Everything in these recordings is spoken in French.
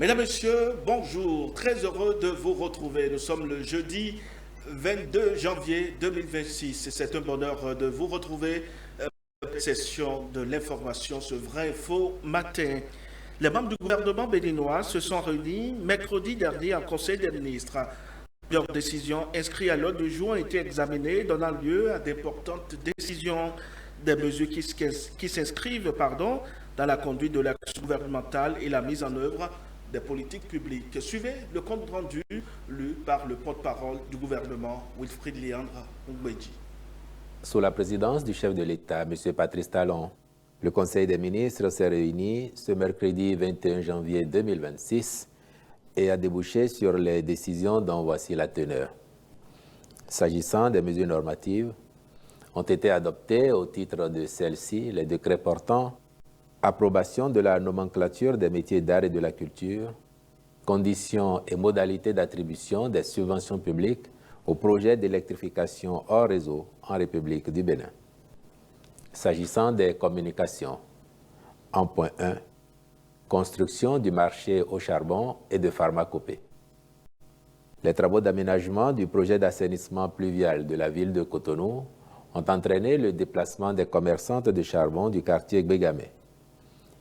Mesdames, Messieurs, bonjour. Très heureux de vous retrouver. Nous sommes le jeudi 22 janvier 2026 et c'est un bonheur de vous retrouver pour la session de l'information, ce vrai faux matin. Les membres du gouvernement béninois se sont réunis mercredi dernier en Conseil des ministres. Leurs décisions inscrites à l'ordre du jour ont été examinées, donnant lieu à d'importantes décisions, des mesures qui s'inscrivent dans la conduite de l'action gouvernementale et la mise en œuvre des politiques publiques. Suivez le compte rendu lu par le porte-parole du gouvernement, Wilfrid Léandre Ngweji. Sous la présidence du chef de l'État, M. Patrice Talon, le Conseil des ministres s'est réuni ce mercredi 21 janvier 2026 et a débouché sur les décisions dont voici la teneur. S'agissant des mesures normatives, ont été adoptés au titre de celles-ci les décrets portant approbation de la nomenclature des métiers d'art et de la culture, conditions et modalités d'attribution des subventions publiques aux projets d'électrification hors réseau en République du Bénin. S'agissant des communications, en point 1, construction du marché au charbon et de pharmacopée. Les travaux d'aménagement du projet d'assainissement pluvial de la ville de Cotonou ont entraîné le déplacement des commerçantes de charbon du quartier Gbégamé.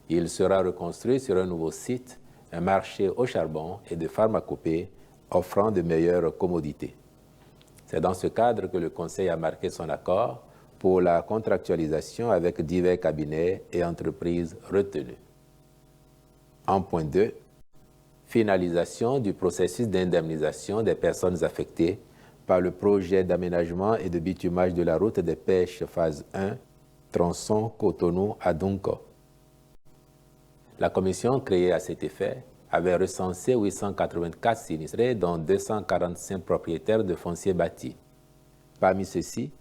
Il sera reconstruit sur un nouveau site, un marché au charbon et de pharmacopée offrant de meilleures commodités. C'est dans ce cadre que le Conseil a marqué son accord pour la contractualisation avec divers cabinets et entreprises retenus. En point 2, finalisation du processus d'indemnisation des personnes affectées par le projet d'aménagement et de bitumage de la route des pêches phase 1, tronçon Cotonou à Dunko. La commission créée à cet effet avait recensé 884 sinistrés, dont 245 propriétaires de fonciers bâtis. Parmi ceux-ci,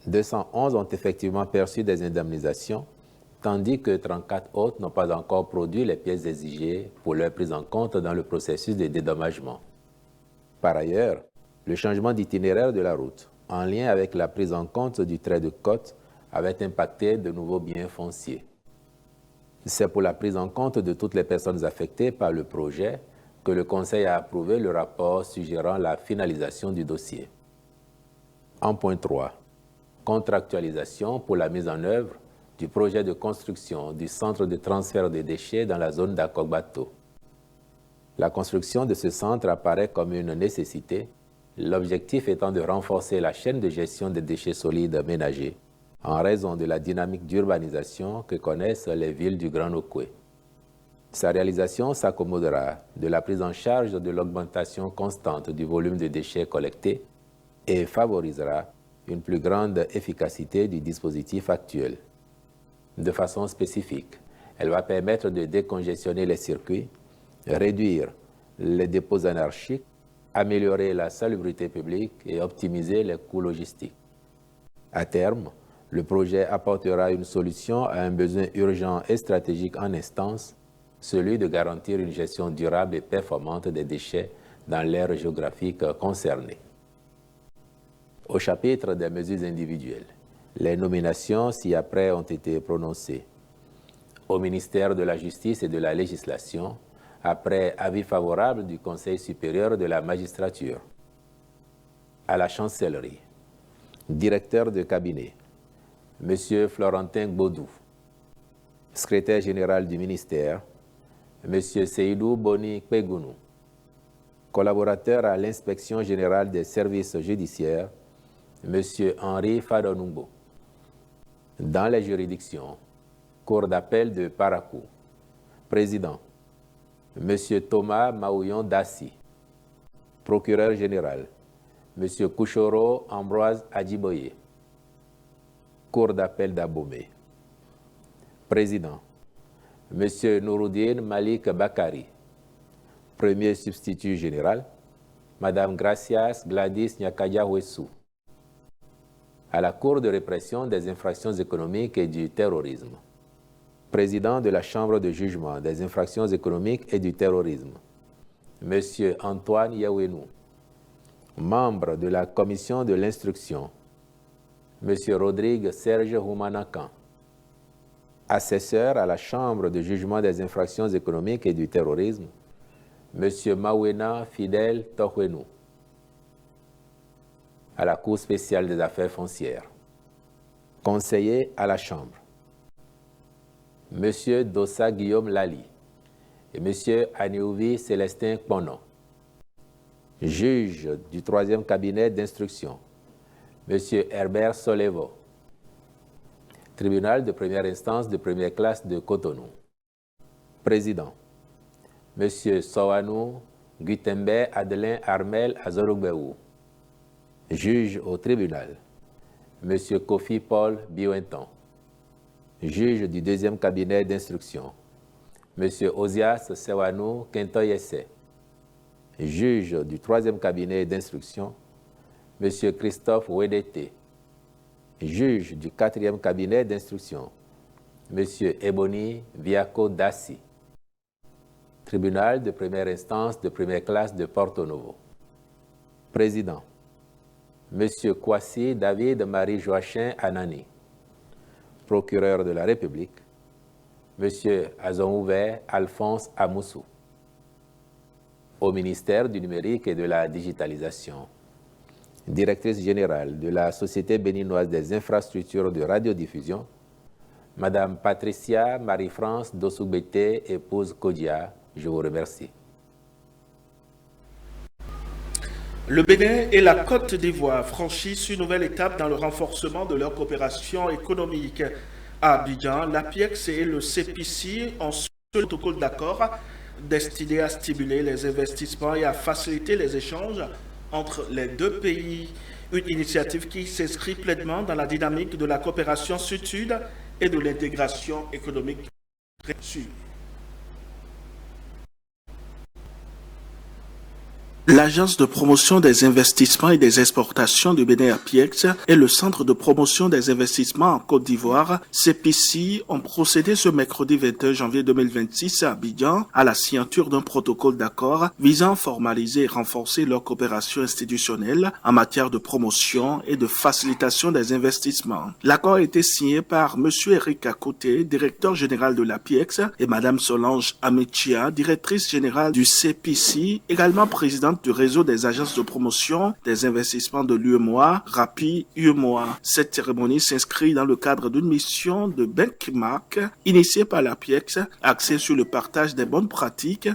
211 ont effectivement perçu des indemnisations, tandis que 34 autres n'ont pas encore produit les pièces exigées pour leur prise en compte dans le processus de dédommagement. Par ailleurs, le changement d'itinéraire de la route, en lien avec la prise en compte du trait de côte, avait impacté de nouveaux biens fonciers. C'est pour la prise en compte de toutes les personnes affectées par le projet que le Conseil a approuvé le rapport suggérant la finalisation du dossier. En point 3, contractualisation pour la mise en œuvre du projet de construction du centre de transfert des déchets dans la zone d'Akogbato. La construction de ce centre apparaît comme une nécessité, l'objectif étant de renforcer la chaîne de gestion des déchets solides ménagers en raison de la dynamique d'urbanisation que connaissent les villes du Grand Okoué. Sa réalisation s'accommodera de la prise en charge de l'augmentation constante du volume de déchets collectés et favorisera une plus grande efficacité du dispositif actuel. De façon spécifique, elle va permettre de décongestionner les circuits, réduire les dépôts anarchiques, améliorer la salubrité publique et optimiser les coûts logistiques. À terme, le projet apportera une solution à un besoin urgent et stratégique en instance, celui de garantir une gestion durable et performante des déchets dans l'aire géographique concernée. Au chapitre des mesures individuelles, les nominations ci-après ont été prononcées. Au ministère de la Justice et de la Législation, après avis favorable du Conseil supérieur de la magistrature. À la chancellerie, directeur de cabinet, M. Florentin Gbodou, secrétaire général du ministère, M. Seydou Boni Kpegounou, collaborateur à l'inspection générale des services judiciaires, M. Henri Fadonumbo. Dans les juridictions, Cour d'appel de Parakou, président, M. Thomas Maouillon Dassi, procureur général, M. Kouchoro Ambroise Adjiboye, Cour d'appel d'Abomey. Président, M. Nouroudine Malik Bakari. Premier substitut général, Mme Gracias Gladys Nyakaya Wessou. À la Cour de répression des infractions économiques et du terrorisme. Président de la Chambre de jugement des infractions économiques et du terrorisme, M. Antoine Yawenou. Membre de la Commission de l'instruction, M. Rodrigue Serge Houmanakan. Assesseur à la Chambre de jugement des infractions économiques et du terrorisme, M. Mawena Fidel Tohwenou, à la Cour spéciale des affaires foncières. Conseiller à la Chambre, M. Dossa Guillaume Lali et M. Aniouvi Célestin Ponon. Juge du 3e cabinet d'instruction, M. Herbert Solevo. Tribunal de première instance de première classe de Cotonou. Président, M. Sowanou Gutembe Adelin Armel Azorugbeou. Juge au tribunal, M. Kofi Paul Bioenton. Juge du 2e cabinet d'instruction, M. Ozias Sewanou Kentoyese. Juge du 3e cabinet d'instruction, M. Christophe Wedete. Juge du 4e cabinet d'instruction, M. Ebony Viaco Dassi. Tribunal de première instance de première classe de Porto Novo. Président, M. Kwasi David Marie Joachim Anani. Procureur de la République, M. Azonouver Alphonse Amoussou. Au ministère du Numérique et de la Digitalisation, Directrice générale de la Société béninoise des infrastructures de radiodiffusion, Madame Patricia Marie-France Dossougbete, épouse Kodia, je vous remercie. Le Bénin et la Côte d'Ivoire franchissent une nouvelle étape dans le renforcement de leur coopération économique. À Abidjan, l'APIEX et le CPC ont signé un protocole d'accord destiné à stimuler les investissements et à faciliter les échanges entre les deux pays. Une initiative qui s'inscrit pleinement dans la dynamique de la coopération sud-sud et de l'intégration économique sud. L'Agence de promotion des investissements et des exportations du Bénin APIEX et le Centre de promotion des investissements en Côte d'Ivoire, CPC, ont procédé ce mercredi 21 janvier 2026 à Abidjan à la signature d'un protocole d'accord visant à formaliser et renforcer leur coopération institutionnelle en matière de promotion et de facilitation des investissements. L'accord a été signé par M. Eric Akouté, directeur général de l'APIEX, et Mme Solange Amichia, directrice générale du CPC, également présidente du réseau des agences de promotion des investissements de l'UEMOA, RAPI UEMOA. Cette cérémonie s'inscrit dans le cadre d'une mission de benchmark initiée par l'APIEX, axée sur le partage des bonnes pratiques,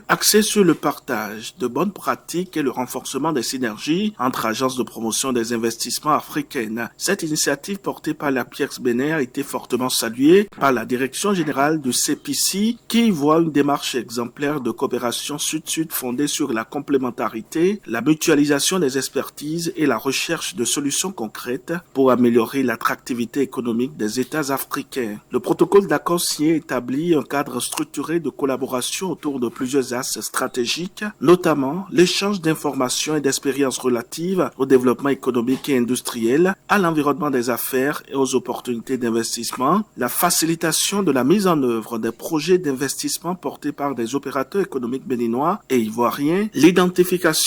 et le renforcement des synergies entre agences de promotion des investissements africaines. Cette initiative portée par l'APIEX Bénin a été fortement saluée par la direction générale du CPC qui voit une démarche exemplaire de coopération sud-sud fondée sur la complémentarité, la mutualisation des expertises et la recherche de solutions concrètes pour améliorer l'attractivité économique des États africains. Le protocole d'accord signé établit un cadre structuré de collaboration autour de plusieurs axes stratégiques, notamment l'échange d'informations et d'expériences relatives au développement économique et industriel, à l'environnement des affaires et aux opportunités d'investissement, la facilitation de la mise en œuvre des projets d'investissement portés par des opérateurs économiques béninois et ivoiriens, l'identification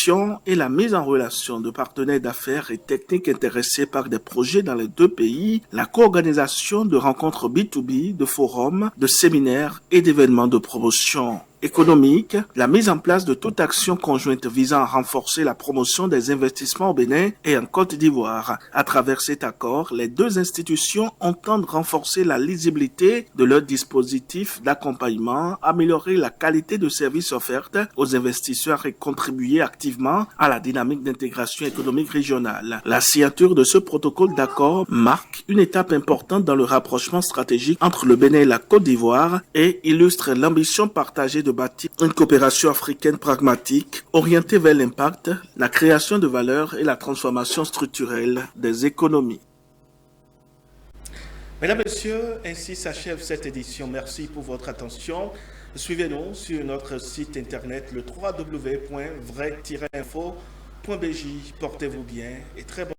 et la mise en relation de partenaires d'affaires et techniques intéressés par des projets dans les deux pays, la co-organisation de rencontres B2B, de forums, de séminaires et d'événements de promotion économique, la mise en place de toute action conjointe visant à renforcer la promotion des investissements au Bénin et en Côte d'Ivoire. À travers cet accord, les deux institutions entendent renforcer la lisibilité de leurs dispositifs d'accompagnement, améliorer la qualité de services offerts aux investisseurs et contribuer activement à la dynamique d'intégration économique régionale. La signature de ce protocole d'accord marque une étape importante dans le rapprochement stratégique entre le Bénin et la Côte d'Ivoire et illustre l'ambition partagée de bâtir une coopération africaine pragmatique, orientée vers l'impact, la création de valeur et la transformation structurelle des économies. Mesdames et messieurs, ainsi s'achève cette édition. Merci pour votre attention. Suivez-nous sur notre site internet le www.vrai-info.bj. Portez-vous bien et très bon